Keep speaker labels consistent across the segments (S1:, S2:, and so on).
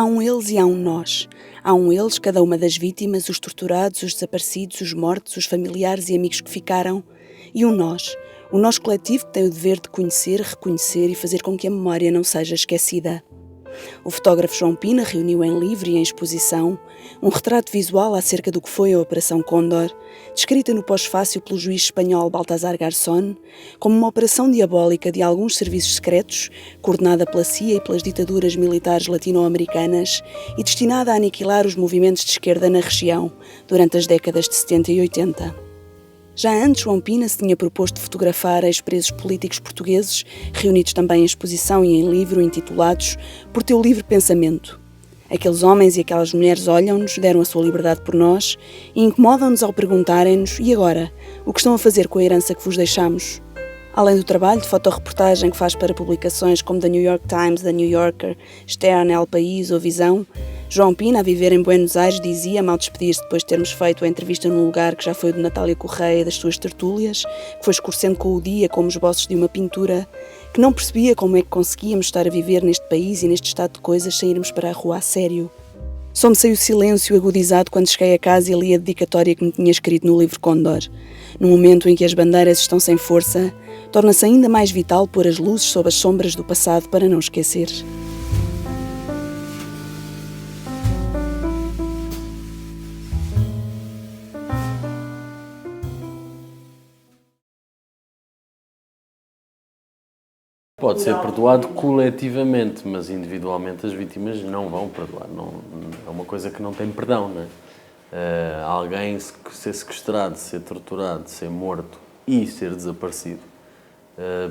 S1: Há um eles e há um nós. Há um eles, cada uma das vítimas, os torturados, os desaparecidos, os mortos, os familiares e amigos que ficaram, e um nós. O nós coletivo que tem o dever de conhecer, reconhecer e fazer com que a memória não seja esquecida. O fotógrafo João Pina reuniu em livro e em exposição um retrato visual acerca do que foi a Operação Cóndor, descrita no pós-fácil pelo juiz espanhol Baltasar Garzón, como uma operação diabólica de alguns serviços secretos, coordenada pela CIA e pelas ditaduras militares latino-americanas e destinada a aniquilar os movimentos de esquerda na região durante as décadas de 70 e 80. Já antes, João Pina se tinha proposto fotografar ex-presos políticos portugueses, reunidos também em exposição e em livro, intitulados Por Teu Livre Pensamento. Aqueles homens e aquelas mulheres olham-nos, deram a sua liberdade por nós e incomodam-nos ao perguntarem-nos: e agora? O que estão a fazer com a herança que vos deixamos? Além do trabalho de fotoreportagem que faz para publicações como The New York Times, The New Yorker, Stern, El País ou Visão, João Pina, a viver em Buenos Aires, dizia, mal despedir-se depois de termos feito a entrevista num lugar que já foi o de Natália Correia das suas tertúlias, que foi escurecendo com o dia como os esboços de uma pintura, que não percebia como é que conseguíamos estar a viver neste país e neste estado de coisas sem irmos para a rua a sério. Só me saiu o silêncio agudizado quando cheguei a casa e li a dedicatória que me tinha escrito no livro Cóndor. No momento em que as bandeiras estão sem força, torna-se ainda mais vital pôr as luzes sob as sombras do passado para não esquecer.
S2: Pode ser perdoado coletivamente, mas individualmente as vítimas não vão perdoar. Não, é uma coisa que não tem perdão, não é? Alguém ser sequestrado, ser torturado, ser morto e ser desaparecido,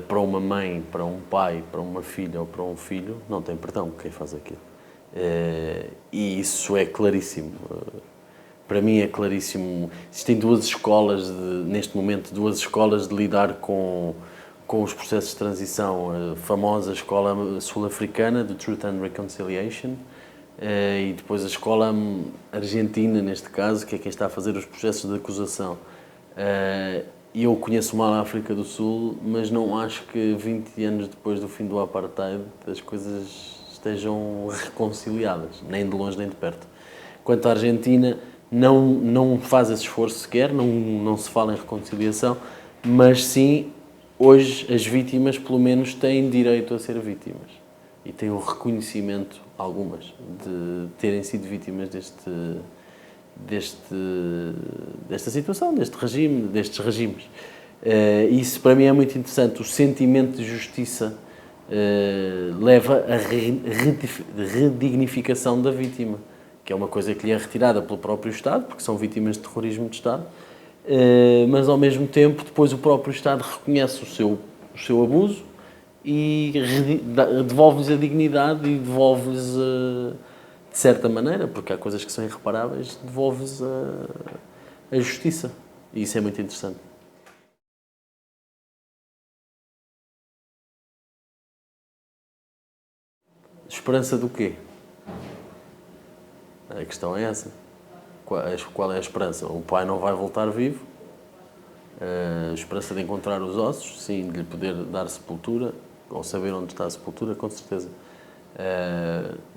S2: para uma mãe, para um pai, para uma filha ou para um filho, não tem perdão quem faz aquilo. E isso é claríssimo. Para mim é claríssimo. Existem duas escolas, neste momento, duas escolas de lidar com os processos de transição. A famosa escola sul-africana, do Truth and Reconciliation, e depois a escola argentina, neste caso, que é quem está a fazer os processos de acusação. Eu conheço mal a África do Sul, mas não acho que 20 anos depois do fim do apartheid as coisas estejam reconciliadas, nem de longe nem de perto. Quanto à Argentina, não faz esse esforço sequer, não se fala em reconciliação, mas sim, hoje as vítimas pelo menos têm direito a ser vítimas e têm o reconhecimento, algumas, de terem sido vítimas desta situação, deste regime, destes regimes. Isso para mim é muito interessante. O sentimento de justiça leva à redignificação da vítima, que é uma coisa que lhe é retirada pelo próprio Estado, porque são vítimas de terrorismo de Estado, mas ao mesmo tempo depois o próprio Estado reconhece o seu abuso e devolve-lhes a dignidade e devolve-lhes, de certa maneira, porque há coisas que são irreparáveis, devolve-lhes a justiça. E isso é muito interessante. Esperança do quê? A questão é essa. Qual é a esperança? O pai não vai voltar vivo. A esperança de encontrar os ossos, sim, de lhe poder dar sepultura, ou saber onde está a sepultura, com certeza.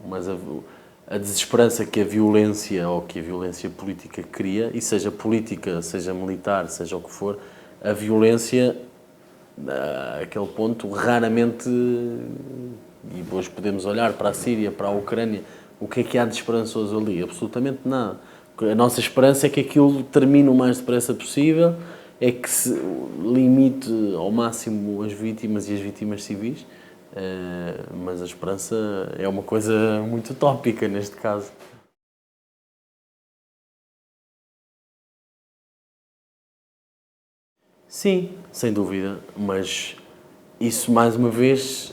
S2: Mas a desesperança que a violência ou que a violência política cria, e seja política, seja militar, seja o que for, a violência, àquele ponto, raramente, e hoje podemos olhar para a Síria, para a Ucrânia, o que há de esperançoso ali? Absolutamente nada. A nossa esperança é que aquilo termine o mais depressa possível, é que se limite ao máximo as vítimas e as vítimas civis, mas a esperança é uma coisa muito utópica neste caso. Sim, sem dúvida, mas isso mais uma vez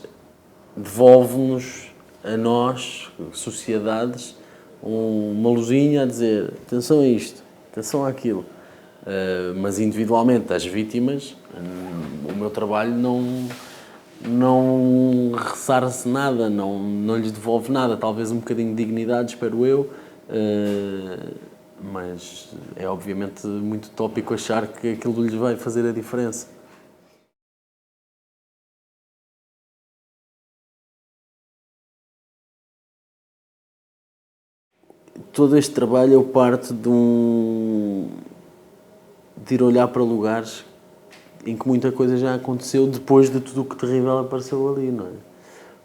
S2: devolve-nos a nós, sociedades, uma luzinha a dizer atenção a isto, atenção àquilo. Mas individualmente as vítimas, o meu trabalho não ressarce nada, não lhes devolve nada, talvez um bocadinho de dignidade, espero eu, mas é obviamente muito utópico achar que aquilo lhes vai fazer a diferença. todo este trabalho eu parto de ir olhar para lugares em que muita coisa já aconteceu depois de tudo o que terrível apareceu ali, não é?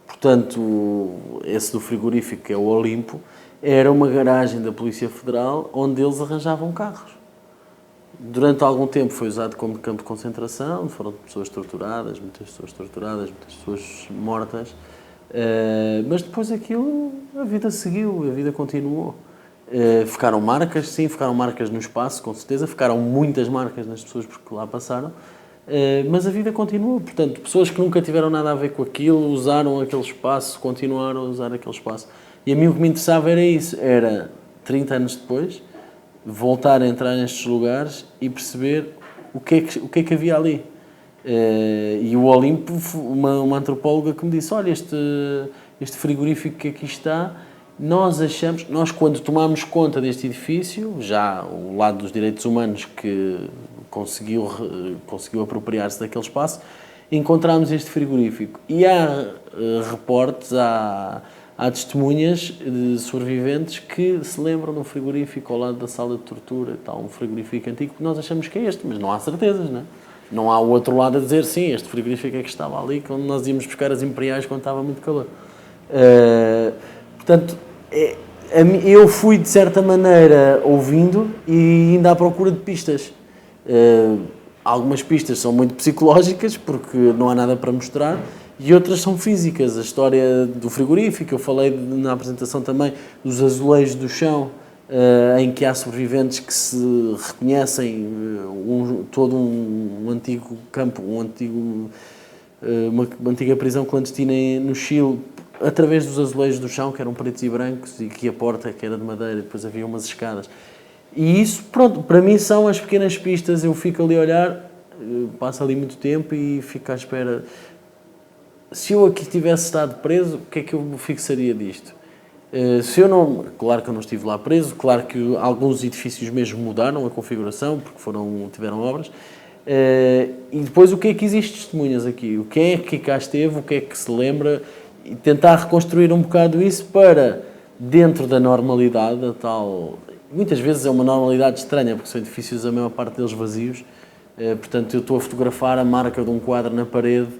S2: Portanto, esse do frigorífico, que é o Olimpo, era uma garagem da Polícia Federal onde eles arranjavam carros. Durante algum tempo foi usado como campo de concentração, foram pessoas torturadas, muitas pessoas mortas, mas depois aquilo, a vida seguiu, a vida continuou. Ficaram marcas, sim, ficaram marcas no espaço, com certeza, ficaram muitas marcas nas pessoas porque lá passaram, mas a vida continuou. Portanto, pessoas que nunca tiveram nada a ver com aquilo, usaram aquele espaço, continuaram a usar aquele espaço. E a mim o que me interessava era isso, era 30 anos depois, voltar a entrar nestes lugares e perceber o que é que havia ali. E o Olimpo, uma antropóloga que me disse, olha, este frigorífico que aqui está, nós quando tomámos conta deste edifício, já o lado dos direitos humanos que conseguiu apropriar-se daquele espaço, encontramos este frigorífico. E há reportes, há testemunhas de sobreviventes que se lembram de um frigorífico ao lado da sala de tortura, tal, um frigorífico antigo, que nós achamos que é este, mas não há certezas, não é? Não há o outro lado a dizer, sim, este frigorífico é que estava ali, quando nós íamos buscar as imperiais quando estava muito calor. Portanto, eu fui, de certa maneira, ouvindo e indo à procura de pistas. Algumas pistas são muito psicológicas, porque não há nada para mostrar, e outras são físicas. A história do frigorífico, eu falei na apresentação também dos azulejos do chão, em que há sobreviventes que se reconhecem todo um antigo campo, uma antiga prisão clandestina no Chile, através dos azulejos do chão, que eram pretos e brancos, e que a porta que era de madeira, depois havia umas escadas. E isso, pronto, para mim são as pequenas pistas. Eu fico ali a olhar, passo ali muito tempo e fico à espera. Se eu aqui tivesse estado preso, o que é que eu me fixaria disto? Se eu não... Claro que eu não estive lá preso, claro que alguns edifícios mesmo mudaram a configuração, porque tiveram obras. E depois, o que é que existe de testemunhas aqui? O que é que cá esteve, o que é que se lembra? E tentar reconstruir um bocado isso para, dentro da normalidade, a tal... Muitas vezes é uma normalidade estranha, porque são edifícios, a maior parte deles vazios. Portanto, eu estou a fotografar a marca de um quadro na parede,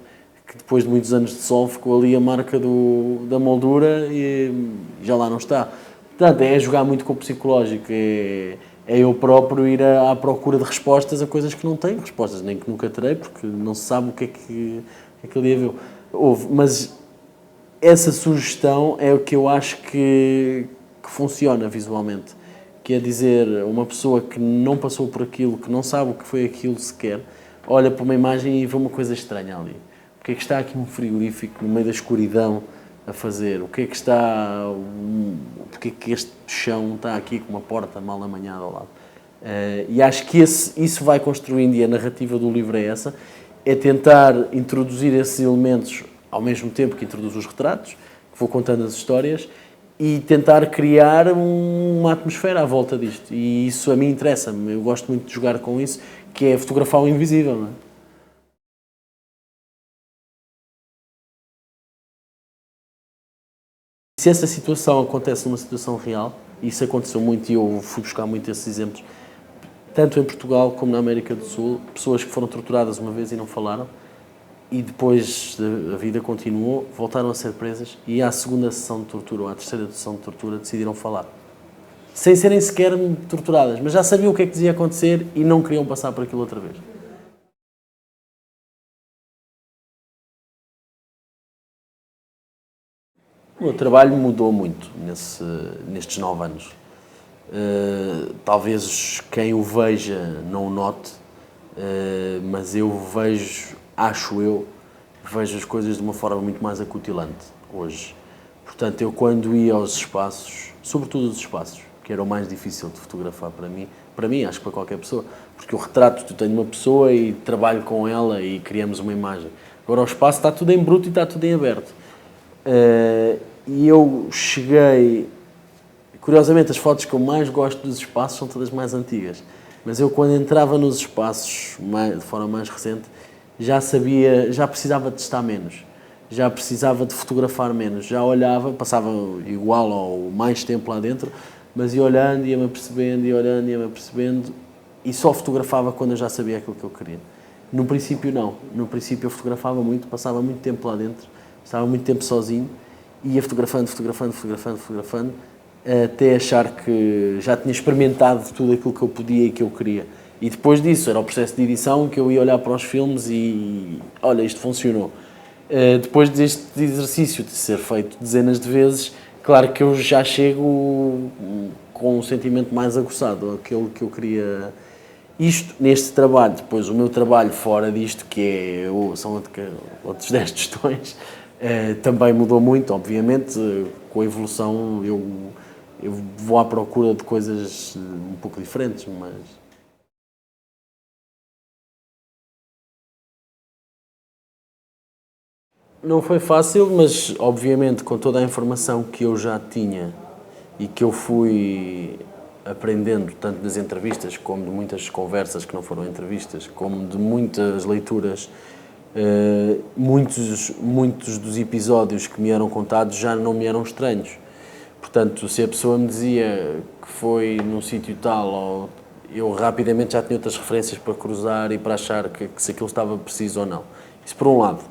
S2: que depois de muitos anos de sol ficou ali a marca da moldura e já lá não está. Portanto, é jogar muito com o psicológico, é eu próprio ir à procura de respostas a coisas que não tenho respostas, nem que nunca terei, porque não se sabe o que é que ali houve. Mas essa sugestão é o que eu acho que funciona visualmente, que é dizer, uma pessoa que não passou por aquilo, que não sabe o que foi aquilo sequer, olha para uma imagem e vê uma coisa estranha ali. Porque é que está aqui um frigorífico no meio da escuridão a fazer? O que é que está... Porque é que este chão está aqui com uma porta mal amanhada ao lado? E acho que isso vai construindo, e a narrativa do livro é essa, é tentar introduzir esses elementos ao mesmo tempo que introduz os retratos, que vou contando as histórias, e tentar criar uma atmosfera à volta disto. E isso a mim interessa-me, eu gosto muito de jogar com isso, que é fotografar o invisível, não é? Se essa situação acontece numa situação real, e isso aconteceu muito e eu fui buscar muito esses exemplos, tanto em Portugal como na América do Sul, pessoas que foram torturadas uma vez e não falaram, e depois a vida continuou, voltaram a ser presas e à segunda sessão de tortura ou à terceira sessão de tortura decidiram falar. Sem serem sequer torturadas, mas já sabiam o que é que dizia acontecer e não queriam passar por aquilo outra vez. O meu trabalho mudou muito nestes 9 anos. Talvez quem o veja não o note, mas eu vejo as coisas de uma forma muito mais acutilante hoje. Portanto, eu quando ia aos espaços, sobretudo os espaços, que era o mais difícil de fotografar para mim, acho que para qualquer pessoa, porque o retrato, tu tens uma pessoa e trabalho com ela e criamos uma imagem. Agora o espaço está tudo em bruto e está tudo em aberto. E eu cheguei... Curiosamente, as fotos que eu mais gosto dos espaços são todas mais antigas. Mas eu, quando entrava nos espaços de forma mais recente, já precisava de estar menos. Já precisava de fotografar menos. Já olhava, passava igual ou mais tempo lá dentro, mas ia olhando, ia-me apercebendo, ia olhando, ia-me apercebendo, e só fotografava quando eu já sabia aquilo que eu queria. No princípio não, no princípio eu fotografava muito, passava muito tempo lá dentro, estava muito tempo sozinho, e ia fotografando, até achar que já tinha experimentado tudo aquilo que eu podia e que eu queria. E depois disso, era o processo de edição, que eu ia olhar para os filmes e, olha, isto funcionou. Depois deste exercício de ser feito dezenas de vezes, claro que eu já chego com um sentimento mais aguçado, aquele que eu queria. Isto neste trabalho. Depois o meu trabalho fora disto, que são outros 10 questões, também mudou muito, obviamente. Com a evolução eu vou à procura de coisas um pouco diferentes, mas... Não foi fácil, mas obviamente com toda a informação que eu já tinha e que eu fui aprendendo, tanto das entrevistas como de muitas conversas que não foram entrevistas, como de muitas leituras, muitos dos episódios que me eram contados já não me eram estranhos. Portanto, se a pessoa me dizia que foi num sítio tal, eu rapidamente já tinha outras referências para cruzar e para achar que se aquilo estava preciso ou não. Isso por um lado.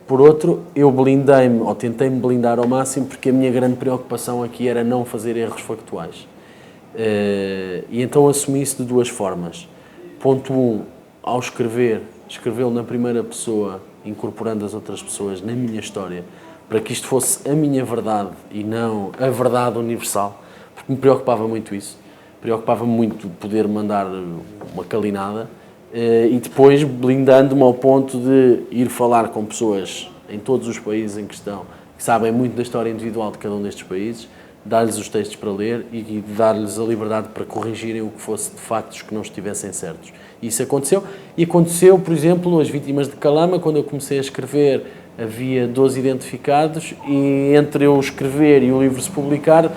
S2: Por outro, eu blindei-me, ou tentei-me blindar ao máximo, porque a minha grande preocupação aqui era não fazer erros factuais. E então assumi isso de duas formas. Ponto 1, ao escrevê-lo na primeira pessoa, incorporando as outras pessoas na minha história, para que isto fosse a minha verdade e não a verdade universal, porque me preocupava muito isso. Preocupava-me muito poder mandar uma calinada, e depois blindando-me ao ponto de ir falar com pessoas em todos os países em questão, que sabem muito da história individual de cada um destes países, dar-lhes os textos para ler e dar-lhes a liberdade para corrigirem o que fosse de factos que não estivessem certos. E isso aconteceu. E aconteceu, por exemplo, as vítimas de Calama, quando eu comecei a escrever, havia 12 identificados e entre eu escrever e o livro se publicar,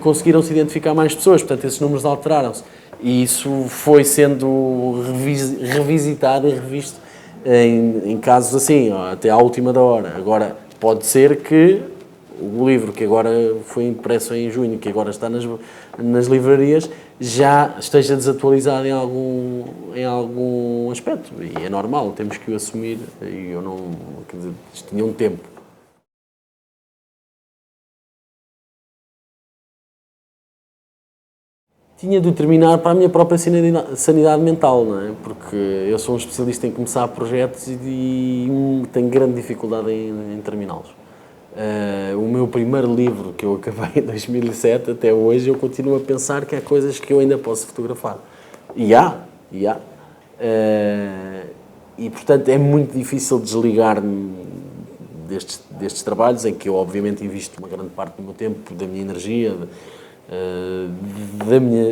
S2: conseguiram-se identificar mais pessoas, portanto esses números alteraram-se. E isso foi sendo revisitado e revisto em casos assim, até à última da hora. Agora, pode ser que o livro que agora foi impresso em junho, que agora está nas livrarias, já esteja desatualizado em algum aspecto. E é normal, temos que o assumir. E eu não... Quer dizer, isto tinha um tempo. Tinha de terminar para a minha própria sanidade mental, não é? Porque eu sou um especialista em começar projetos e tenho grande dificuldade em terminá-los. O meu primeiro livro, que eu acabei em 2007, até hoje, eu continuo a pensar que há coisas que eu ainda posso fotografar. E há. E, portanto, é muito difícil desligar-me destes trabalhos, em que eu, obviamente, invisto uma grande parte do meu tempo, da minha energia,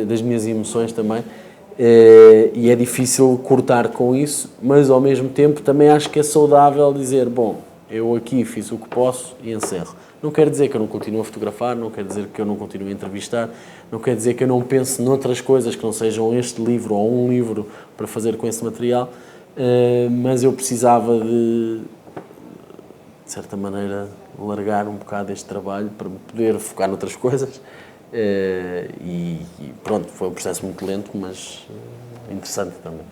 S2: das minhas emoções também, e é difícil cortar com isso, mas ao mesmo tempo também acho que é saudável dizer, bom, eu aqui fiz o que posso e encerro. Não quer dizer que eu não continuo a fotografar, não quer dizer que eu não continuo a entrevistar, não quer dizer que eu não pense noutras coisas que não sejam este livro ou um livro para fazer com esse material, mas eu precisava de certa maneira, largar um bocado este trabalho para poder focar noutras coisas. E pronto, foi um processo muito lento, mas interessante também.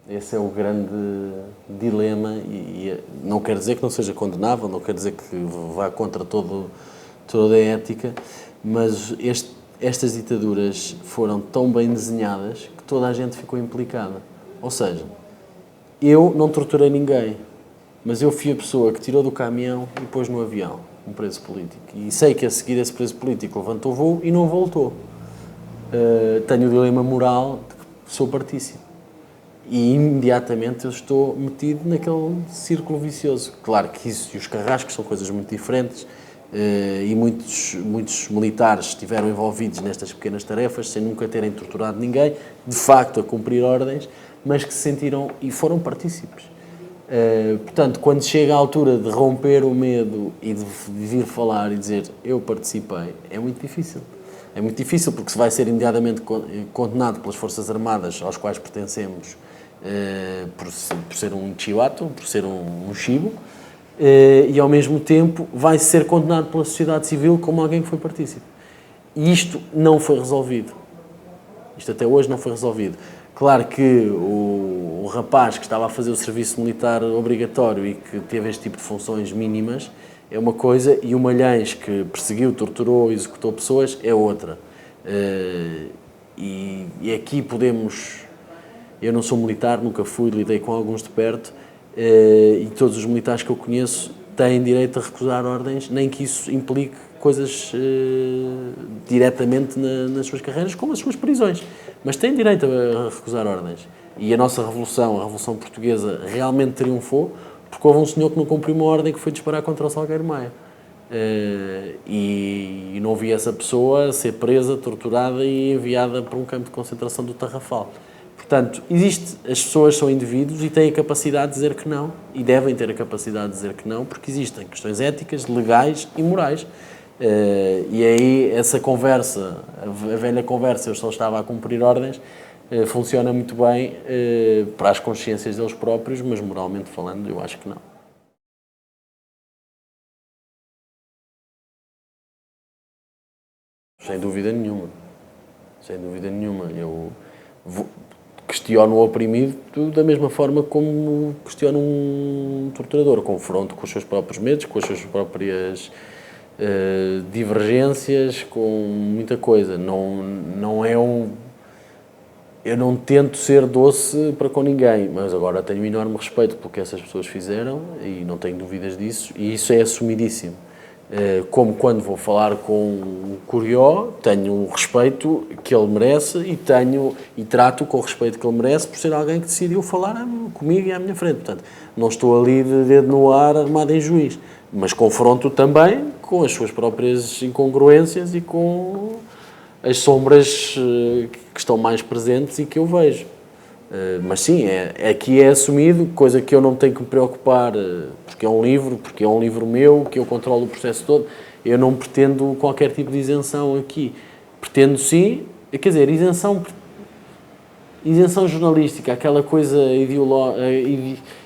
S2: Esse é o grande dilema e não quer dizer que não seja condenável, não quer dizer que vá contra toda a ética, mas estas ditaduras foram tão bem desenhadas que toda a gente ficou implicada. Ou seja, eu não torturei ninguém, mas eu fui a pessoa que tirou do caminhão e pôs no avião um preso político. E sei que a seguir esse preso político levantou o voo e não voltou. Tenho o dilema moral de que sou partícipe. E imediatamente eu estou metido naquele círculo vicioso. Claro que isso e os carrascos são coisas muito diferentes, e muitos militares estiveram envolvidos nestas pequenas tarefas sem nunca terem torturado ninguém, de facto a cumprir ordens, mas que se sentiram e foram partícipes. Portanto, quando chega a altura de romper o medo e de vir falar e dizer eu participei, é muito difícil. É muito difícil porque se vai ser imediatamente condenado pelas Forças Armadas aos quais pertencemos, por ser um chivato, por ser um chibo, e ao mesmo tempo vai ser condenado pela sociedade civil como alguém que foi partícipe. E isto não foi resolvido. Isto até hoje não foi resolvido. Claro que o rapaz que estava a fazer o serviço militar obrigatório e que teve este tipo de funções mínimas é uma coisa, e o Malhães que perseguiu, torturou, executou pessoas é outra. E aqui podemos... Eu não sou militar, nunca fui, lidei com alguns de perto, e todos os militares que eu conheço têm direito a recusar ordens, nem que isso implique coisas diretamente nas suas carreiras, como as suas prisões. Mas têm direito a recusar ordens. E a nossa revolução, a Revolução Portuguesa, realmente triunfou porque houve um senhor que não cumpriu uma ordem que foi disparar contra o Salgueiro Maia. E não vi essa pessoa ser presa, torturada e enviada para um campo de concentração do Tarrafal. Portanto, as pessoas são indivíduos e têm a capacidade de dizer que não, e devem ter a capacidade de dizer que não, porque existem questões éticas, legais e morais. E aí essa conversa, a velha conversa, eu só estava a cumprir ordens, funciona muito bem para as consciências deles próprios, mas moralmente falando, eu acho que não. Sem dúvida nenhuma. Sem dúvida nenhuma. Eu questiono o oprimido da mesma forma como questiono um torturador. Confronto com os seus próprios medos, com as suas próprias divergências, com muita coisa. Não é um... Eu não tento ser doce para com ninguém, mas agora tenho um enorme respeito pelo que essas pessoas fizeram e não tenho dúvidas disso, e isso é assumidíssimo. Como quando vou falar com o Curió, tenho o respeito que ele merece e trato com o respeito que ele merece por ser alguém que decidiu falar comigo e à minha frente. Portanto, não estou ali de dedo no ar, armado em juiz, mas confronto também com as suas próprias incongruências e com as sombras que estão mais presentes e que eu vejo. Mas sim, aqui é assumido, coisa que eu não tenho que me preocupar, porque é um livro meu, que eu controlo o processo todo. Eu não pretendo qualquer tipo de isenção aqui. Pretendo sim, quer dizer, isenção jornalística, aquela coisa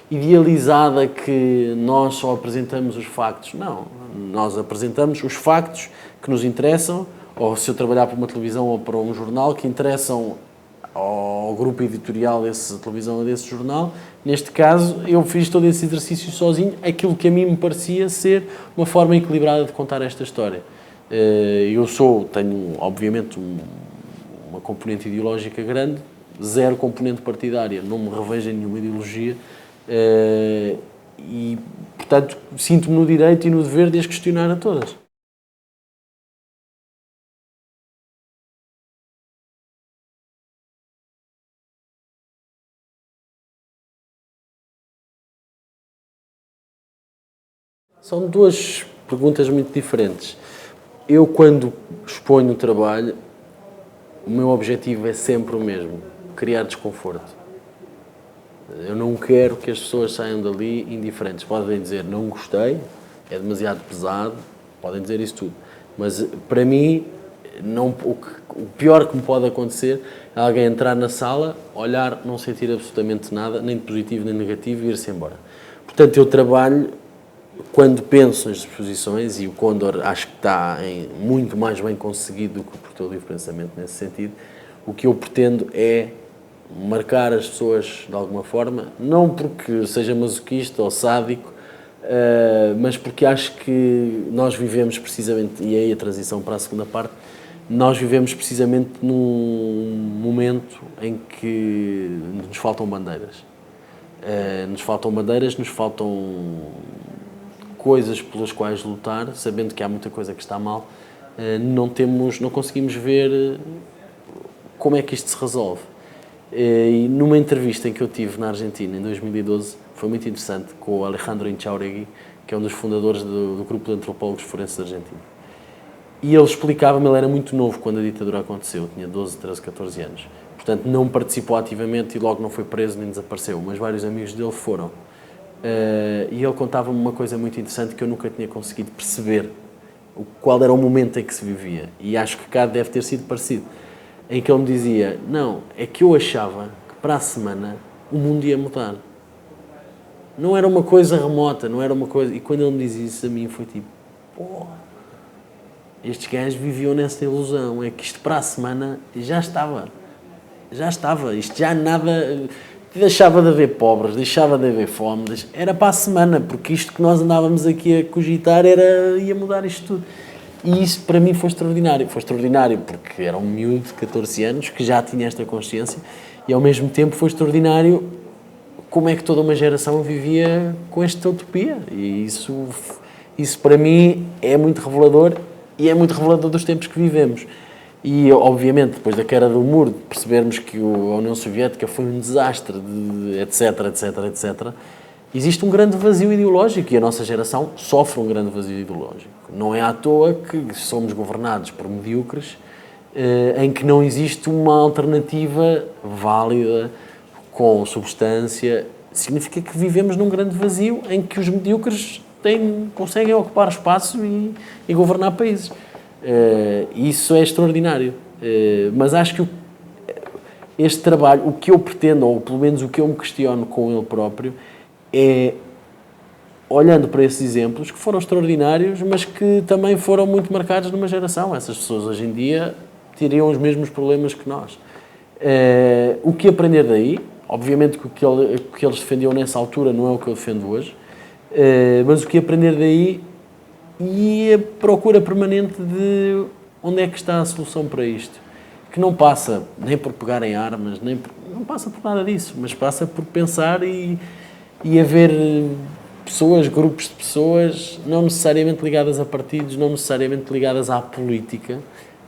S2: idealizada que nós só apresentamos os factos. Não, nós apresentamos os factos que nos interessam, ou se eu trabalhar para uma televisão ou para um jornal, que interessam ao grupo editorial dessa televisão ou desse jornal. Neste caso, eu fiz todo esse exercício sozinho, aquilo que a mim me parecia ser uma forma equilibrada de contar esta história. Tenho, obviamente, uma componente ideológica grande, zero componente partidária, não me revejo em nenhuma ideologia, e, portanto, sinto-me no direito e no dever de as questionar a todas. São duas perguntas muito diferentes. Eu, quando exponho o trabalho, o meu objetivo é sempre o mesmo: criar desconforto. Eu não quero que as pessoas saiam dali indiferentes. Podem dizer, não gostei, é demasiado pesado, podem dizer isso tudo. Mas, para mim, o pior que me pode acontecer é alguém entrar na sala, olhar, não sentir absolutamente nada, nem de positivo nem negativo, e ir-se embora. Portanto, eu trabalho... Quando penso nas exposições, e o Condor acho que está muito mais bem conseguido do que o Porto Livre Pensamento nesse sentido, o que eu pretendo é marcar as pessoas de alguma forma, não porque seja masoquista ou sádico, mas porque acho que nós vivemos precisamente, e aí a transição para a segunda parte, nós vivemos precisamente num momento em que nos faltam bandeiras. Nos faltam coisas pelas quais lutar, sabendo que há muita coisa que está mal, não conseguimos ver como é que isto se resolve. E numa entrevista em que eu tive na Argentina, em 2012, foi muito interessante, com o Alejandro Inchauregui, que é um dos fundadores do grupo de antropólogos forenses da Argentina. E ele explicava-me, ele era muito novo quando a ditadura aconteceu, tinha 12, 13, 14 anos. Portanto, não participou ativamente e logo não foi preso nem desapareceu, mas vários amigos dele foram. E ele contava-me uma coisa muito interessante que eu nunca tinha conseguido perceber qual era o momento em que se vivia, e acho que cá deve ter sido parecido, em que ele me dizia, não, é que eu achava que para a semana o mundo ia mudar. Não era uma coisa remota, não era uma coisa... E quando ele me diz isso a mim foi tipo, porra, estes gajos viviam nessa ilusão, é que isto para a semana já estava, isto já nada... Deixava de haver pobres, deixava de haver fome, era para a semana, porque isto que nós andávamos aqui a cogitar ia mudar isto tudo. E isso para mim foi extraordinário porque era um miúdo de 14 anos que já tinha esta consciência e ao mesmo tempo foi extraordinário como é que toda uma geração vivia com esta utopia. E isso para mim é muito revelador e é muito revelador dos tempos que vivemos. E, obviamente, depois da queda do muro, de percebermos que a União Soviética foi um desastre, etc., existe um grande vazio ideológico e a nossa geração sofre um grande vazio ideológico. Não é à toa que somos governados por medíocres, em que não existe uma alternativa válida, com substância. Significa que vivemos num grande vazio em que os medíocres conseguem ocupar espaço e governar países. Isso é extraordinário, mas acho que este trabalho, o que eu pretendo, ou pelo menos o que eu me questiono com ele próprio, é, olhando para esses exemplos, que foram extraordinários, mas que também foram muito marcados numa geração. Essas pessoas hoje em dia teriam os mesmos problemas que nós. O que aprender daí? Obviamente que o que eles defendiam nessa altura não é o que eu defendo hoje, mas o que aprender daí e a procura permanente de onde é que está a solução para isto, que não passa nem por pegar em armas, não passa por nada disso, mas passa por pensar e haver pessoas, grupos de pessoas, não necessariamente ligadas a partidos, não necessariamente ligadas à política,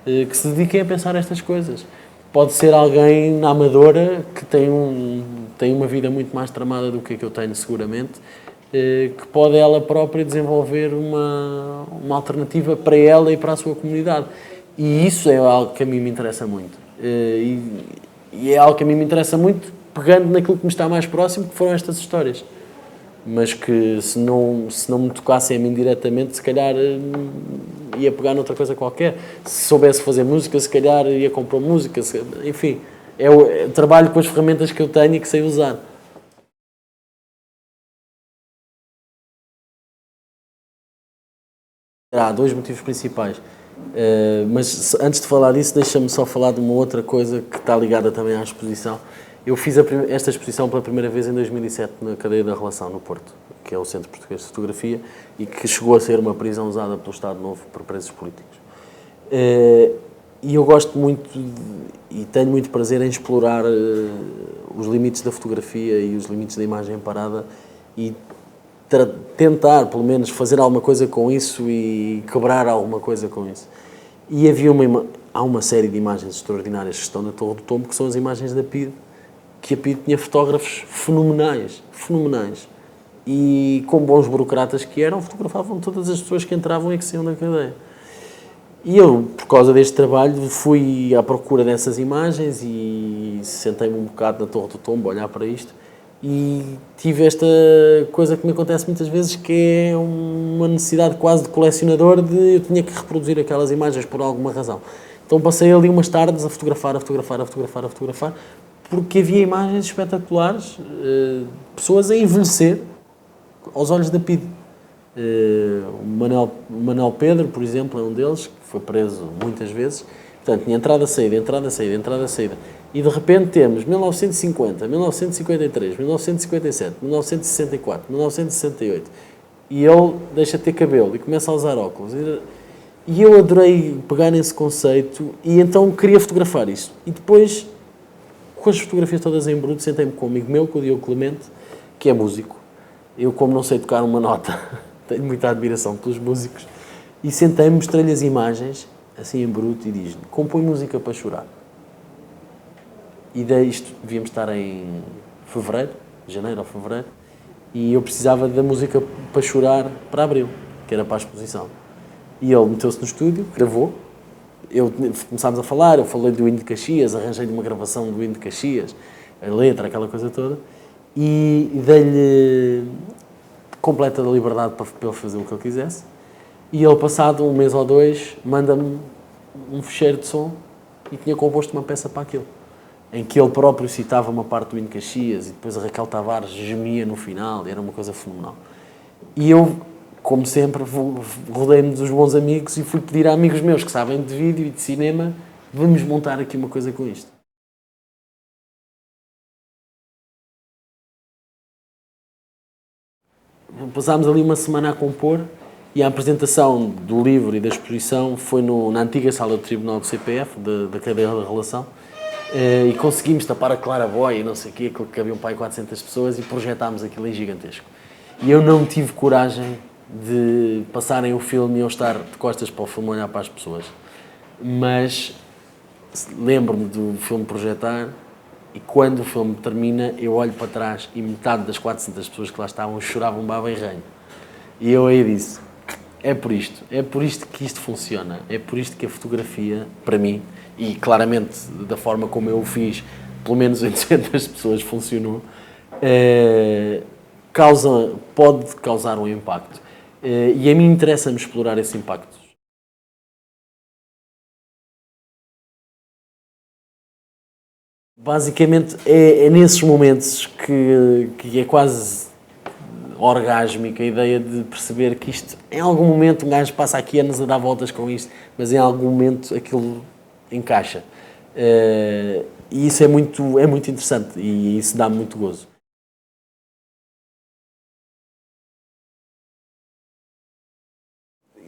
S2: que se dediquem a pensar estas coisas. Pode ser alguém na Amadora que tem uma vida muito mais tramada do que a que eu tenho, seguramente, que pode ela própria desenvolver uma alternativa para ela e para a sua comunidade. E isso é algo que a mim me interessa muito. E é algo que a mim me interessa muito, pegando naquilo que me está mais próximo, que foram estas histórias. Mas que se não me tocassem a mim diretamente, se calhar ia pegar noutra coisa qualquer. Se soubesse fazer música, se calhar ia comprar música. Enfim, é trabalho com as ferramentas que eu tenho e que sei usar. Há dois motivos principais, mas antes de falar disso, deixa-me só falar de uma outra coisa que está ligada também à exposição. Eu fiz esta exposição pela primeira vez em 2007 na Cadeia da Relação, no Porto, que é o Centro Português de Fotografia e que chegou a ser uma prisão usada pelo Estado Novo por presos políticos. E eu gosto muito e tenho muito prazer em explorar os limites da fotografia e os limites da imagem parada e tentar, pelo menos, fazer alguma coisa com isso e quebrar alguma coisa com isso. E há uma série de imagens extraordinárias que estão na Torre do Tombo, que são as imagens da PIDE, que a PIDE tinha fotógrafos fenomenais. E, como bons burocratas que eram, fotografavam todas as pessoas que entravam e que saíam da cadeia. E eu, por causa deste trabalho, fui à procura dessas imagens e sentei-me um bocado na Torre do Tombo a olhar para isto. E tive esta coisa que me acontece muitas vezes, que é uma necessidade quase de colecionador, de eu tinha que reproduzir aquelas imagens por alguma razão. Então passei ali umas tardes a fotografar, porque havia imagens espetaculares, pessoas a envelhecer aos olhos da PIDE. O Manuel Pedro, por exemplo, é um deles, que foi preso muitas vezes. Portanto, tinha entrada, saída. E de repente temos 1950, 1953, 1957, 1964, 1968. E ele deixa de ter cabelo e começa a usar óculos. E eu adorei pegar nesse conceito e então queria fotografar isso. E depois, com as fotografias todas em bruto, sentei-me com um amigo meu, com o Diogo Clemente, que é músico. Eu, como não sei tocar uma nota, tenho muita admiração pelos músicos. E sentei-me, mostrei-lhe as imagens, assim em bruto, e diz-lhe: compõe música para chorar. E isto devíamos estar em janeiro ou fevereiro, e eu precisava da música para chorar para abril, que era para a exposição. E ele meteu-se no estúdio, gravou, começámos a falar, eu falei do Hino de Caxias, arranjei-lhe uma gravação do Hino de Caxias, a letra, aquela coisa toda, e dei-lhe completa liberdade para ele fazer o que ele quisesse. E ele, passado um mês ou dois, manda-me um fecheiro de som e tinha composto uma peça para aquilo. em que ele próprio citava uma parte do Hino de Caxias e depois a Raquel Tavares gemia no final, era uma coisa fenomenal. E eu, como sempre, rodei-me dos bons amigos e fui pedir a amigos meus que sabem de vídeo e de cinema, vamos montar aqui uma coisa com isto. Passámos ali uma semana a compor e a apresentação do livro e da exposição foi na antiga sala do Tribunal do CPF, da cadeia da relação, e conseguimos tapar a claraboia e não sei o quê, aquilo que cabiam para aí 400 pessoas e projetámos aquilo em gigantesco. E eu não tive coragem de passarem o filme e eu estar de costas para o filme olhar para as pessoas. Mas lembro-me do filme projetar e quando o filme termina eu olho para trás e metade das 400 pessoas que lá estavam choravam baba e ranho. E eu aí disse, é por isto que isto funciona, é por isto que a fotografia, para mim, e claramente da forma como eu o fiz, pelo menos em 200 pessoas funcionou, pode causar um impacto. E a mim interessa-me explorar esse impacto. Basicamente é nesses momentos que é quase orgásmica a ideia de perceber que isto, em algum momento, um gajo passa aqui anos a dar voltas com isto, mas em algum momento aquilo encaixa. E isso é muito interessante e isso dá-me muito gozo.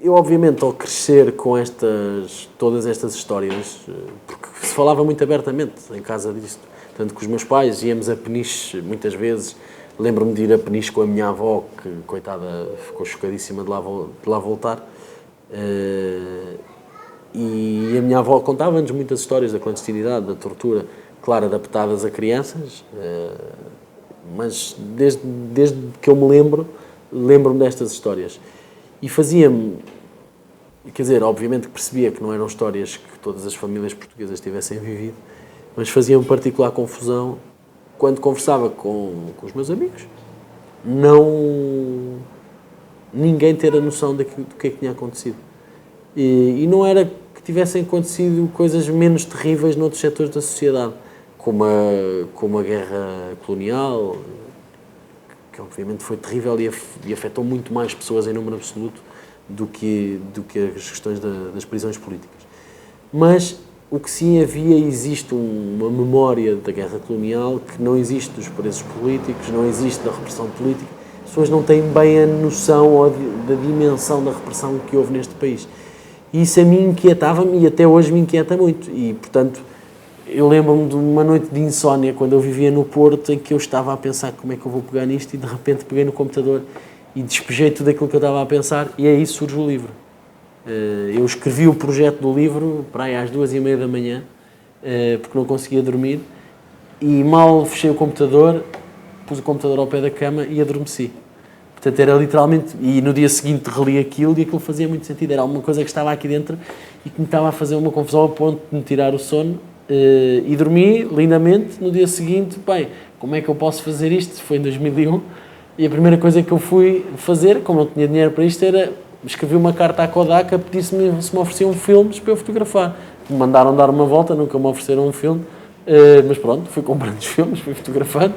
S2: Eu, obviamente, ao crescer com todas estas histórias, porque se falava muito abertamente em casa disto, tanto que os meus pais íamos a Peniche muitas vezes, lembro-me de ir a Peniche com a minha avó, que, coitada, ficou chocadíssima de lá voltar, e a minha avó contava-nos muitas histórias da clandestinidade, da tortura, claro, adaptadas a crianças, mas desde que eu me lembro-me destas histórias. E fazia-me, quer dizer, obviamente que percebia que não eram histórias que todas as famílias portuguesas tivessem vivido, mas fazia-me particular confusão quando conversava com os meus amigos, ninguém ter a noção do que é que tinha acontecido. E não era que tivessem acontecido coisas menos terríveis noutros setores da sociedade, como a guerra colonial, que obviamente foi terrível e afetou muito mais pessoas em número absoluto do que as questões das prisões políticas. Mas o que sim existe uma memória da guerra colonial que não existe dos presos políticos, não existe da repressão política. As pessoas não têm bem a noção da dimensão da repressão que houve neste país. E isso a mim inquietava-me e até hoje me inquieta muito. E, portanto, eu lembro-me de uma noite de insónia quando eu vivia no Porto em que eu estava a pensar como é que eu vou pegar nisto e de repente peguei no computador e despejei tudo aquilo que eu estava a pensar e aí surge o livro. Eu escrevi o projeto do livro para aí às 2h30 da manhã, porque não conseguia dormir, e mal fechei o computador, pus o computador ao pé da cama e adormeci. Portanto, era literalmente... E no dia seguinte reli aquilo e aquilo fazia muito sentido. Era alguma coisa que estava aqui dentro e que me estava a fazer uma confusão a ponto de me tirar o sono. E dormi lindamente. No dia seguinte, bem, como é que eu posso fazer isto? Foi em 2001. E a primeira coisa que eu fui fazer, como não tinha dinheiro para isto, era escrever uma carta à Kodak a pedir se me ofereciam filmes para eu fotografar. Me mandaram dar uma volta, nunca me ofereceram um filme. Mas pronto, fui comprando os filmes, fui fotografando,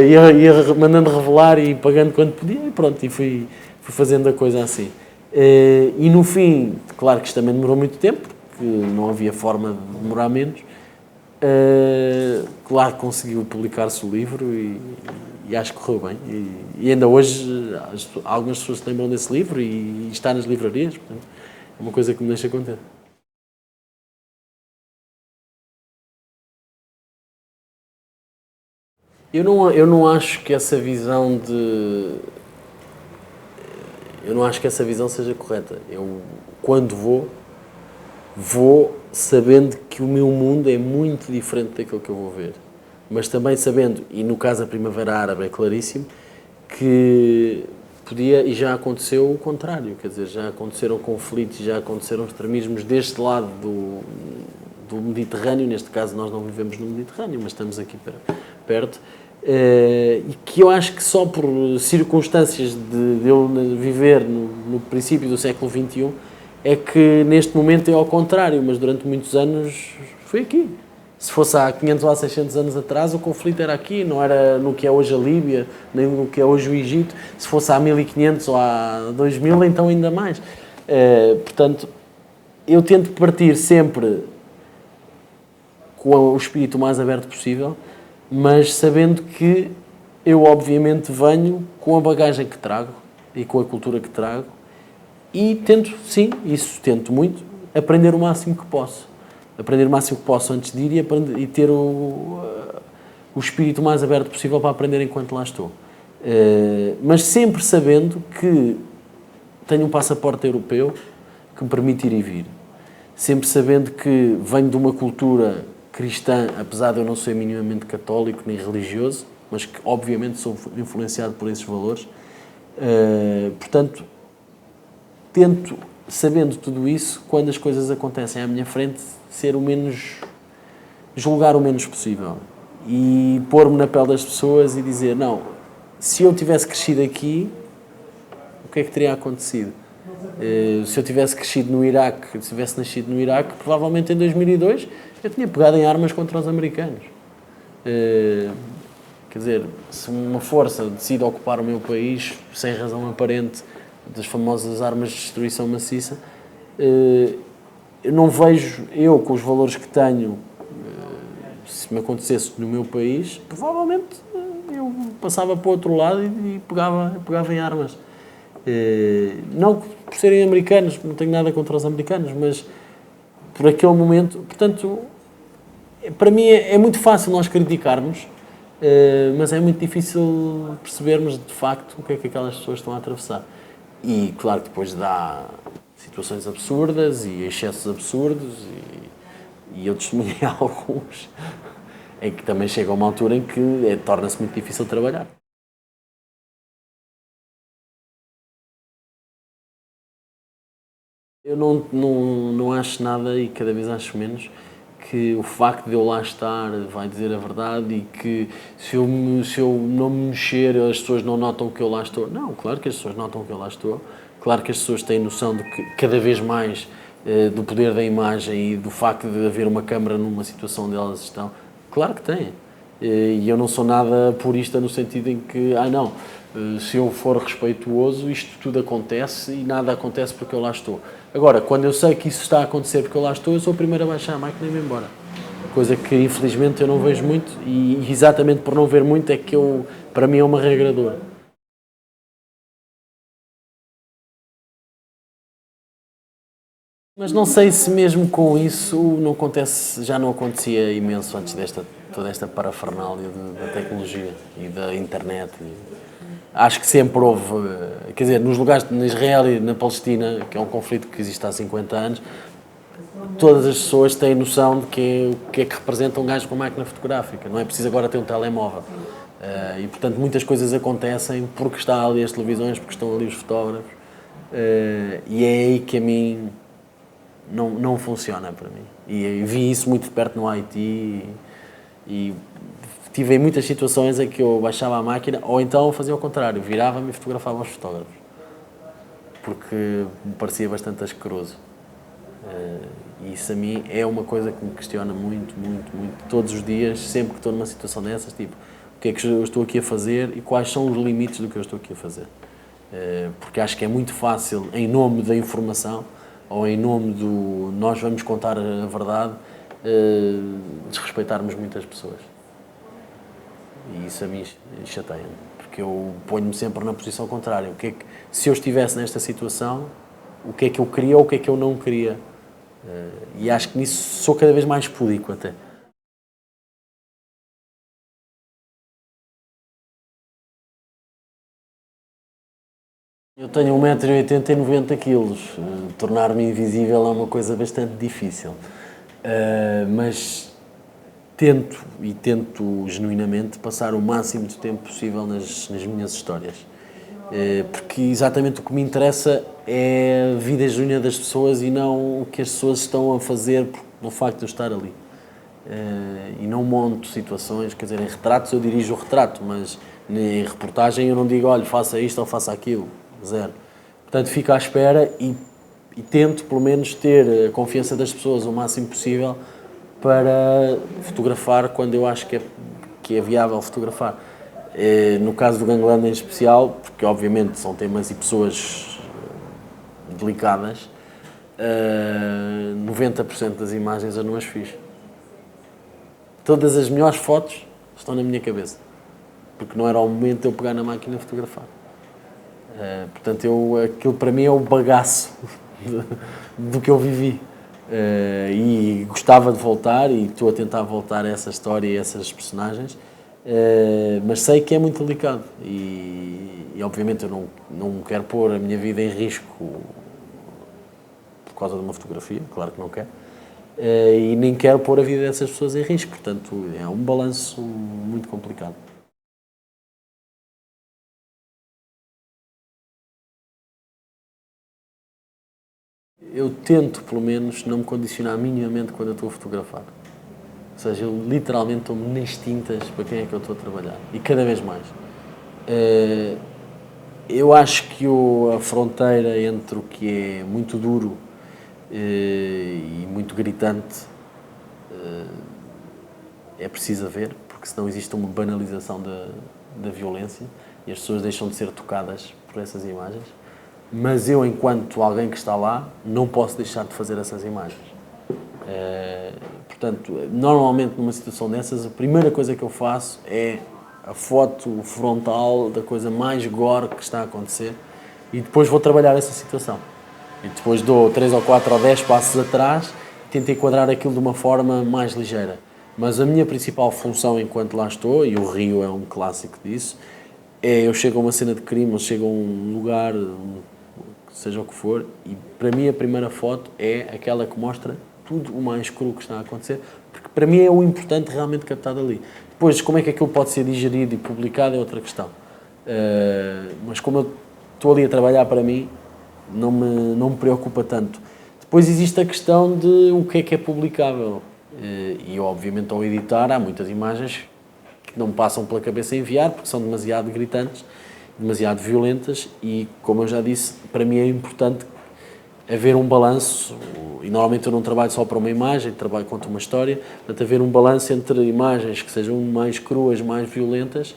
S2: ia mandando revelar e pagando quando podia e pronto, e fui fazendo a coisa assim. E no fim, claro que isto também demorou muito tempo, porque não havia forma de demorar menos. Claro que conseguiu publicar-se o livro e acho que correu bem. E ainda hoje algumas pessoas se lembram desse livro e está nas livrarias, portanto, é uma coisa que me deixa contente. Eu não acho que essa visão seja correta. Eu, quando vou sabendo que o meu mundo é muito diferente daquilo que eu vou ver. Mas também sabendo, e no caso da Primavera Árabe é claríssimo, que podia e já aconteceu o contrário. Quer dizer, já aconteceram conflitos, já aconteceram extremismos deste lado do Mediterrâneo. Neste caso nós não vivemos no Mediterrâneo, mas estamos aqui perto. E que eu acho que só por circunstâncias de eu viver no princípio do século XXI é que neste momento é ao contrário, mas durante muitos anos foi aqui. Se fosse há 500 ou há 600 anos atrás, o conflito era aqui, não era no que é hoje a Líbia, nem no que é hoje o Egito. Se fosse há 1500 ou há 2000, então ainda mais. Portanto, eu tento partir sempre com o espírito mais aberto possível, mas sabendo que eu, obviamente, venho com a bagagem que trago e com a cultura que trago e tento, sim, isso tento muito, aprender o máximo que posso. Aprender o máximo que posso antes de ir e ter o espírito mais aberto possível para aprender enquanto lá estou. Mas sempre sabendo que tenho um passaporte europeu que me permite ir e vir. Sempre sabendo que venho de uma cultura cristã, apesar de eu não ser minimamente católico nem religioso, mas que obviamente sou influenciado por esses valores. Portanto, tento, sabendo tudo isso, quando as coisas acontecem à minha frente, julgar o menos possível e pôr-me na pele das pessoas e dizer, não, se eu tivesse crescido aqui, o que é que teria acontecido? Se eu tivesse crescido no Iraque, se tivesse nascido no Iraque, provavelmente em 2002 eu tinha pegado em armas contra os americanos. Quer dizer, se uma força decide ocupar o meu país sem razão aparente, das famosas armas de destruição maciça, eu não vejo, eu com os valores que tenho, se me acontecesse no meu país, provavelmente eu passava para o outro lado e pegava em armas. Não por serem americanos, não tenho nada contra os americanos, mas por aquele momento, portanto, para mim é muito fácil nós criticarmos, mas é muito difícil percebermos de facto o que é que aquelas pessoas estão a atravessar. E claro que depois dá situações absurdas e excessos absurdos e eu testemunhei alguns em que também chega a uma altura em que torna-se muito difícil trabalhar. Eu não acho nada e cada vez acho menos que o facto de eu lá estar vai dizer a verdade e que se eu não me mexer as pessoas não notam que eu lá estou. Não, claro que as pessoas notam que eu lá estou. Claro que as pessoas têm noção de que cada vez mais do poder da imagem e do facto de haver uma câmara numa situação onde elas estão. Claro que têm. E eu não sou nada purista no sentido em que, não, se eu for respeituoso, isto tudo acontece e nada acontece porque eu lá estou. Agora, quando eu sei que isso está a acontecer porque eu lá estou, eu sou o primeiro a baixar a máquina e ir embora. Coisa que, infelizmente, eu não vejo muito e exatamente por não ver muito é que para mim é uma regra de ouro. Mas não sei se mesmo com isso já não acontecia imenso antes toda esta parafernália da tecnologia e da internet. Acho que sempre houve, quer dizer, nos lugares, na Israel e na Palestina, que é um conflito que existe há 50 anos, todas as pessoas têm noção de o que é que representa um gajo com máquina fotográfica. Não é preciso agora ter um telemóvel. E, portanto, muitas coisas acontecem porque está ali as televisões, porque estão ali os fotógrafos. E é aí que a mim não funciona para mim. E vi isso muito de perto no Haiti e tive em muitas situações em que eu baixava a máquina ou então fazia ao contrário, virava-me e fotografava os fotógrafos. Porque me parecia bastante asqueroso. E isso a mim é uma coisa que me questiona muito, muito, muito. Todos os dias, sempre que estou numa situação dessas, tipo, o que é que eu estou aqui a fazer e quais são os limites do que eu estou aqui a fazer. Porque acho que é muito fácil, em nome da informação, ou em nome do nós vamos contar a verdade, desrespeitarmos muitas pessoas. E isso a mim chateia-me, porque eu ponho-me sempre na posição contrária. Se eu estivesse nesta situação, o que é que eu queria ou o que é que eu não queria? E acho que nisso sou cada vez mais púdico até. Eu tenho 1,80m e 90kg. Tornar-me invisível é uma coisa bastante difícil. Mas tento genuinamente passar o máximo de tempo possível nas minhas histórias. Porque exatamente o que me interessa é a vida genuína das pessoas e não o que as pessoas estão a fazer pelo facto de eu estar ali. E não monto situações, quer dizer, em retratos eu dirijo o retrato, mas em reportagem eu não digo, olha, faça isto ou faça aquilo. Zero. Portanto, fico à espera e tento, pelo menos, ter a confiança das pessoas o máximo possível para fotografar quando eu acho que é viável fotografar. No caso do Gangland em especial, porque obviamente são temas e pessoas delicadas, 90% das imagens eu não as fiz. Todas as melhores fotos estão na minha cabeça, porque não era o momento de eu pegar na máquina e fotografar. Portanto, aquilo para mim é o bagaço do que eu vivi. E gostava de voltar, e estou a tentar voltar a essa história e a essas personagens, mas sei que é muito delicado e obviamente eu não quero pôr a minha vida em risco por causa de uma fotografia, claro que não quero, e nem quero pôr a vida dessas pessoas em risco, portanto é um balanço muito complicado. Eu tento, pelo menos, não me condicionar minimamente quando eu estou a fotografar. Ou seja, eu literalmente estou-me nas tintas para quem é que eu estou a trabalhar. E cada vez mais. Eu acho que a fronteira entre o que é muito duro e muito gritante é preciso haver, porque senão existe uma banalização da violência e as pessoas deixam de ser tocadas por essas imagens. Mas eu, enquanto alguém que está lá, não posso deixar de fazer essas imagens. Portanto, normalmente numa situação dessas, a primeira coisa que eu faço é a foto frontal da coisa mais gore que está a acontecer e depois vou trabalhar essa situação. E depois dou 3 ou 4 ou 10 passos atrás e tento enquadrar aquilo de uma forma mais ligeira. Mas a minha principal função enquanto lá estou, e o Rio é um clássico disso, eu chego a uma cena de crime, eu chego a um lugar, seja o que for, e para mim a primeira foto é aquela que mostra tudo o mais cru que está a acontecer, porque para mim é o importante realmente captado ali. Depois, como é que aquilo pode ser digerido e publicado é outra questão. Mas como eu estou ali a trabalhar para mim, não me preocupa tanto. Depois existe a questão de o que é publicável. E obviamente ao editar há muitas imagens que não me passam pela cabeça enviar, porque são demasiado gritantes, demasiado violentas e, como eu já disse, para mim é importante haver um balanço, e normalmente eu não trabalho só para uma imagem, trabalho contra uma história, portanto haver um balanço entre imagens que sejam mais cruas, mais violentas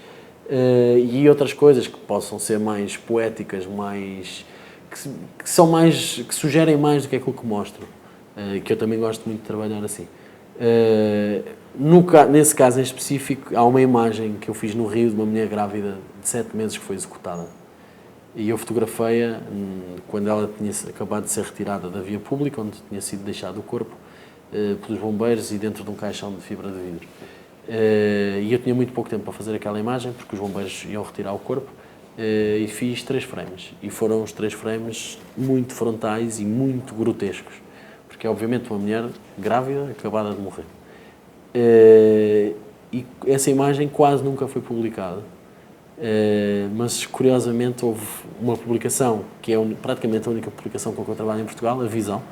S2: e outras coisas que possam ser mais poéticas, mais que são mais, que sugerem mais do que aquilo que mostram, que eu também gosto muito de trabalhar assim. Nesse caso em específico, há uma imagem que eu fiz no Rio de uma mulher grávida de 7 meses que foi executada. E eu fotografei-a quando ela tinha acabado de ser retirada da via pública, onde tinha sido deixado o corpo, pelos bombeiros e dentro de um caixão de fibra de vidro. E eu tinha muito pouco tempo para fazer aquela imagem, porque os bombeiros iam retirar o corpo, e fiz 3 frames. E foram os 3 frames muito frontais e muito grotescos, porque é obviamente uma mulher grávida, acabada de morrer. E essa imagem quase nunca foi publicada. Mas curiosamente houve uma publicação, que é praticamente a única publicação com que eu trabalho em Portugal, a Visão,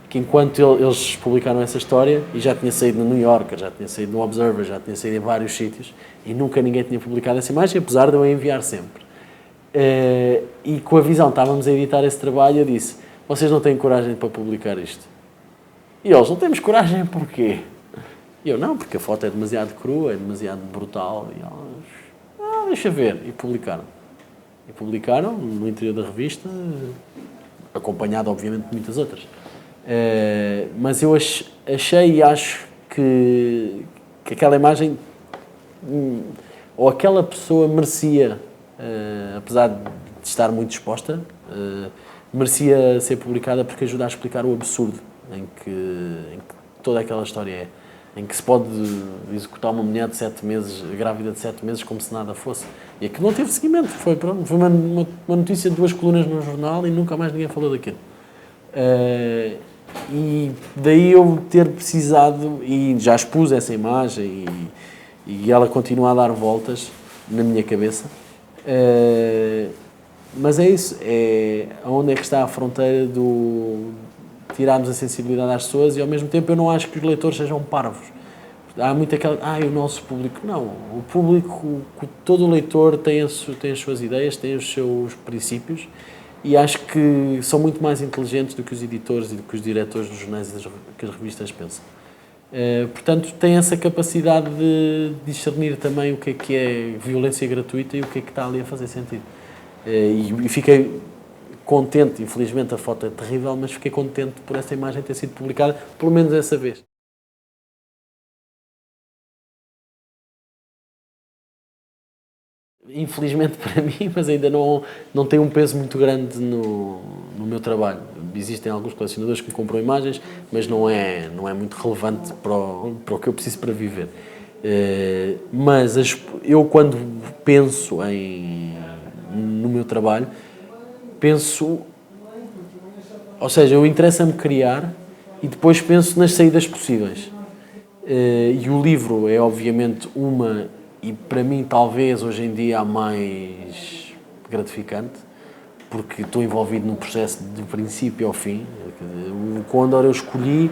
S2: que enquanto eles publicaram essa história, e já tinha saído no New Yorker, já tinha saído no Observer, já tinha saído em vários sítios, e nunca ninguém tinha publicado essa imagem, apesar de eu a enviar sempre. E com a Visão estávamos a editar esse trabalho e eu disse, vocês não têm coragem para publicar isto? E eles, não temos coragem porquê? E eu, não, porque a foto é demasiado crua, é demasiado brutal, e eles, deixa ver, e publicaram. E publicaram no interior da revista, acompanhado obviamente de muitas outras. Mas eu achei e acho que aquela imagem, ou aquela pessoa merecia, apesar de estar muito exposta, merecia ser publicada porque ajuda a explicar o absurdo em que toda aquela história é. Em que se pode executar uma mulher de 7 meses, grávida de 7 meses, como se nada fosse. E aquilo não teve seguimento, foi uma notícia de 2 colunas no jornal e nunca mais ninguém falou daquilo. E daí eu ter precisado, e já expus essa imagem, e ela continua a dar voltas na minha cabeça, mas é isso, onde é que está a fronteira do tirarmos a sensibilidade às pessoas e ao mesmo tempo eu não acho que os leitores sejam parvos. Há muito aquela, o nosso público. Não, o público, todo leitor tem as suas ideias, tem os seus princípios e acho que são muito mais inteligentes do que os editores e do que os diretores dos jornais e que as revistas pensam. Portanto, tem essa capacidade de discernir também o que é violência gratuita e o que é que está ali a fazer sentido. E fiquei contente, infelizmente a foto é terrível, mas fiquei contente por essa imagem ter sido publicada, pelo menos dessa vez. Infelizmente para mim, mas ainda não tem um peso muito grande no meu trabalho. Existem alguns colecionadores que compram imagens, mas não é muito relevante para o que eu preciso para viver. Mas eu, quando penso no meu trabalho, ou seja, eu interessa-me criar e depois penso nas saídas possíveis. E o livro é obviamente e para mim talvez hoje em dia a mais gratificante, porque estou envolvido num processo do princípio ao fim. O Condor eu escolhi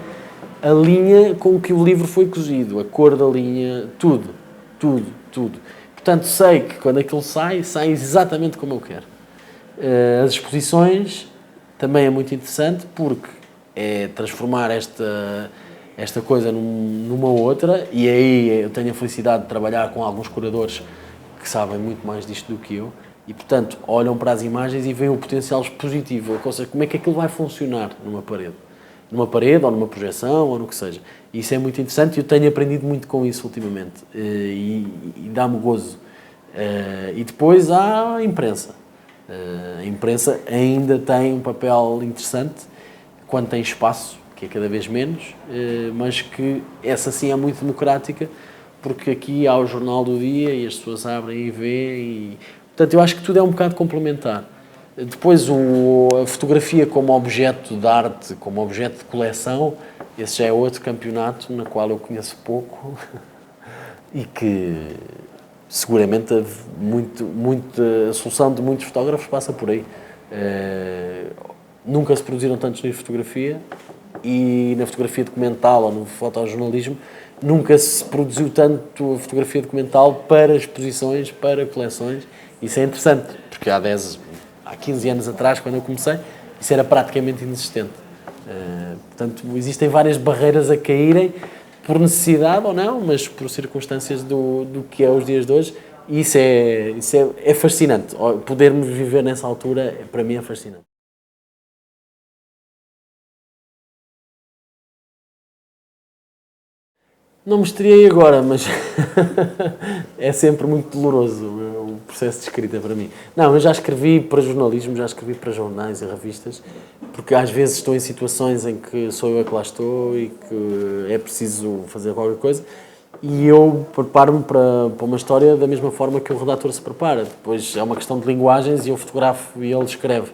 S2: a linha com que o livro foi cozido, a cor da linha, tudo. Portanto, sei que quando aquilo sai exatamente como eu quero. As exposições também é muito interessante, porque é transformar esta coisa numa outra, e aí eu tenho a felicidade de trabalhar com alguns curadores que sabem muito mais disto do que eu, e portanto olham para as imagens e veem o potencial expositivo, ou seja, como é que aquilo vai funcionar numa parede ou numa projeção ou no que seja. E isso é muito interessante e eu tenho aprendido muito com isso ultimamente, e dá-me gozo. E depois há a imprensa. A imprensa ainda tem um papel interessante quando tem espaço, que é cada vez menos, mas que essa sim é muito democrática, porque aqui há o Jornal do Dia e as pessoas abrem e veem. Portanto, eu acho que tudo é um bocado complementar. Depois, a fotografia como objeto de arte, como objeto de coleção, esse já é outro campeonato na qual eu conheço pouco e que seguramente a solução de muitos fotógrafos passa por aí. Nunca se produziram tantos livros de fotografia, e na fotografia documental ou no fotojornalismo nunca se produziu tanto a fotografia documental para exposições, para coleções. Isso é interessante, porque há 15 anos atrás, quando eu comecei, isso era praticamente inexistente. Portanto, existem várias barreiras a caírem, por necessidade ou não, mas por circunstâncias do que é os dias de hoje, e isso é fascinante. Podermos viver nessa altura, para mim, é fascinante. Não me estreiei agora, mas é sempre muito doloroso o processo de escrita para mim. Não, eu já escrevi para jornalismo, já escrevi para jornais e revistas, porque às vezes estou em situações em que sou eu que lá estou e que é preciso fazer qualquer coisa, e eu preparo-me para uma história da mesma forma que o redator se prepara. Depois é uma questão de linguagens e eu fotografo e ele escreve.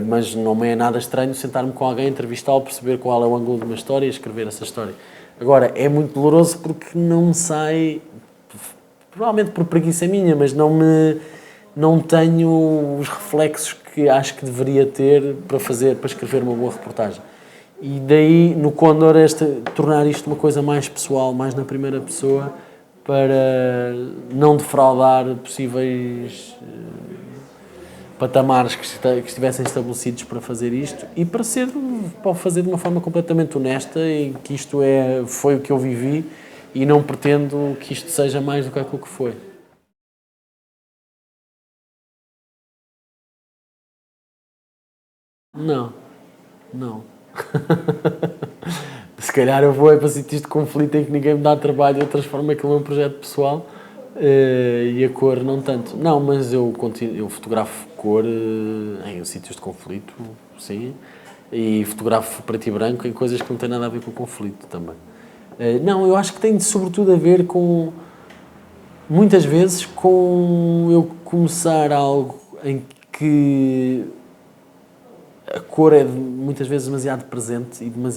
S2: Mas não me é nada estranho sentar-me com alguém, entrevistá-lo, perceber qual é o ângulo de uma história e escrever essa história. Agora, é muito doloroso porque não me sai, provavelmente por preguiça minha, mas não tenho os reflexos que acho que deveria ter para escrever uma boa reportagem. E daí, no Condor, tornar isto uma coisa mais pessoal, mais na primeira pessoa, para não defraudar possíveis patamares que estivessem estabelecidos para fazer isto, e para o fazer de uma forma completamente honesta, e que isto foi o que eu vivi e não pretendo que isto seja mais do que aquilo que foi. Não. Se calhar eu vou para sítios de conflito em que ninguém me dá trabalho, eu transformo aquilo num projeto pessoal. E a cor não tanto. Não, mas eu fotografo cor em sítios de conflito, sim, e fotografo preto e branco em coisas que não têm nada a ver com o conflito também. Não, eu acho que tem sobretudo a ver com, muitas vezes, com eu começar algo em que a cor é muitas vezes demasiado presente e me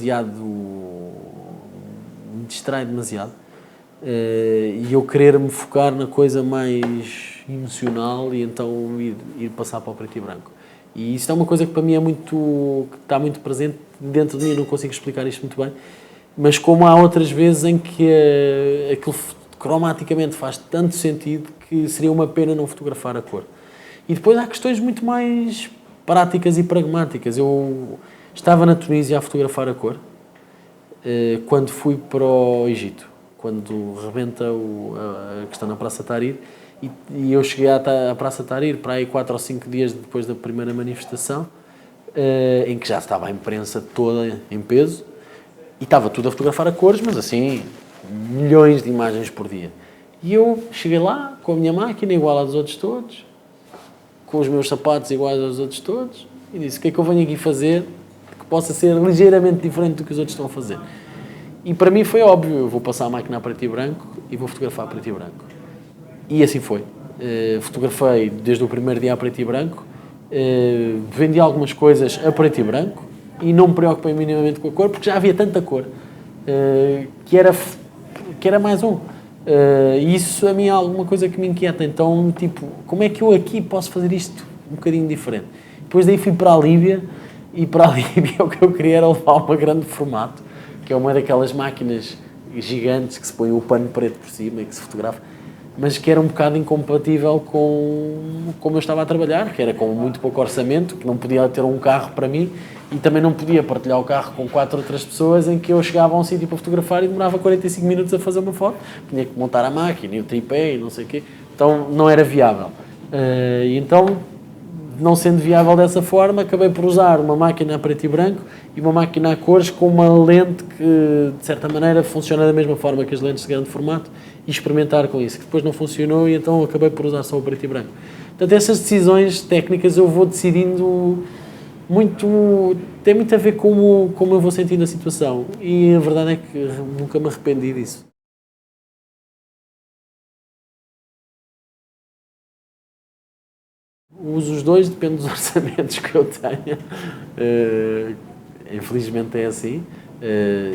S2: distrai demasiado. E eu querer-me focar na coisa mais emocional e então ir passar para o preto e branco. E isso é uma coisa que para mim que está muito presente dentro de mim, eu não consigo explicar isto muito bem, mas como há outras vezes em que aquilo cromaticamente faz tanto sentido que seria uma pena não fotografar a cor. E depois há questões muito mais práticas e pragmáticas. Eu estava na Tunísia a fotografar a cor, quando fui para o Egito, quando rebenta a questão na Praça Tahrir, e eu cheguei à Praça Tahrir para aí 4 ou 5 dias depois da primeira manifestação, em que já estava a imprensa toda em peso, e estava tudo a fotografar a cores, mas assim, milhões de imagens por dia. E eu cheguei lá, com a minha máquina igual à dos outros todos, com os meus sapatos iguais aos outros todos, e disse, o que é que eu venho aqui fazer que possa ser ligeiramente diferente do que os outros estão a fazer? E para mim foi óbvio, eu vou passar a máquina a preto e branco e vou fotografar a preto e branco. E assim foi. Fotografei desde o primeiro dia a preto e branco, vendi algumas coisas a preto e branco e não me preocupei minimamente com a cor, porque já havia tanta cor que era mais um. E isso a mim é alguma coisa que me inquieta. Então, tipo, como é que eu aqui posso fazer isto um bocadinho diferente? Depois daí fui para a Líbia, e para a Líbia o que eu queria era levar uma grande formato, que é uma daquelas máquinas gigantes que se põe o pano preto por cima e que se fotografa, mas que era um bocado incompatível com como eu estava a trabalhar, que era com muito pouco orçamento, que não podia ter um carro para mim e também não podia partilhar o carro com 4 outras pessoas, em que eu chegava a um sítio para fotografar e demorava 45 minutos a fazer uma foto, tinha que montar a máquina e o tripé e não sei o quê, então não era viável. E então, não sendo viável dessa forma, acabei por usar uma máquina a preto e branco e uma máquina a cores com uma lente que, de certa maneira, funciona da mesma forma que as lentes de grande formato e experimentar com isso, que depois não funcionou e então acabei por usar só o preto e branco. Portanto, essas decisões técnicas eu vou decidindo muito, tem muito a ver com como eu vou sentindo a situação e a verdade é que nunca me arrependi disso. Uso os dois, depende dos orçamentos que eu tenha. Infelizmente é assim.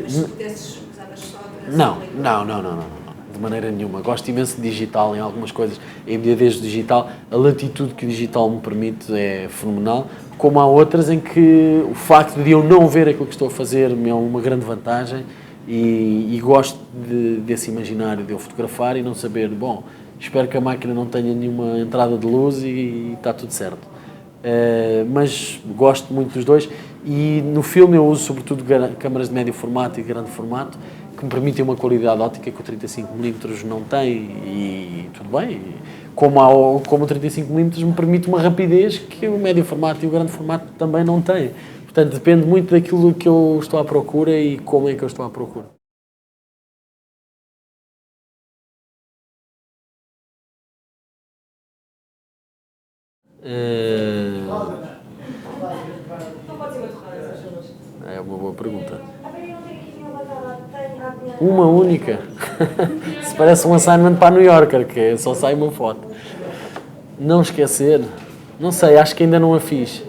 S1: Mas se pudesses, usavas só para
S2: Não, de maneira nenhuma. Gosto imenso de digital em algumas coisas. A immediatez do digital, a latitude que o digital me permite é fenomenal. Como há outras em que o facto de eu não ver aquilo que estou a fazer me é uma grande vantagem e gosto desse imaginário de eu fotografar e não saber, bom, espero que a máquina não tenha nenhuma entrada de luz e está tudo certo. Mas gosto muito dos dois e no filme eu uso sobretudo câmaras de médio formato e grande formato que me permitem uma qualidade óptica que o 35mm não tem e tudo bem, como o 35mm me permite uma rapidez que o médio formato e o grande formato também não têm. Portanto, depende muito daquilo que eu estou à procura e como é que eu estou à procura. É uma boa pergunta. Uma única? Se parece um assignment para a New Yorker, que só sai uma foto. Não esquecer? Não sei, acho que ainda não a fiz.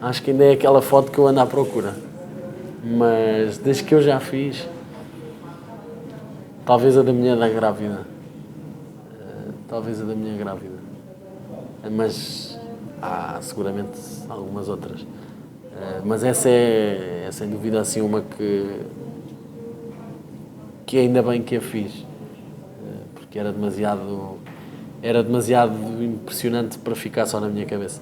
S2: Acho que ainda é aquela foto que eu ando à procura. Mas desde que eu já fiz, talvez a da mulher da grávida. Talvez a da minha grávida. Mas há seguramente algumas outras. Mas essa é sem dúvida assim uma que ainda bem que a fiz, porque era demasiado impressionante para ficar só na minha cabeça.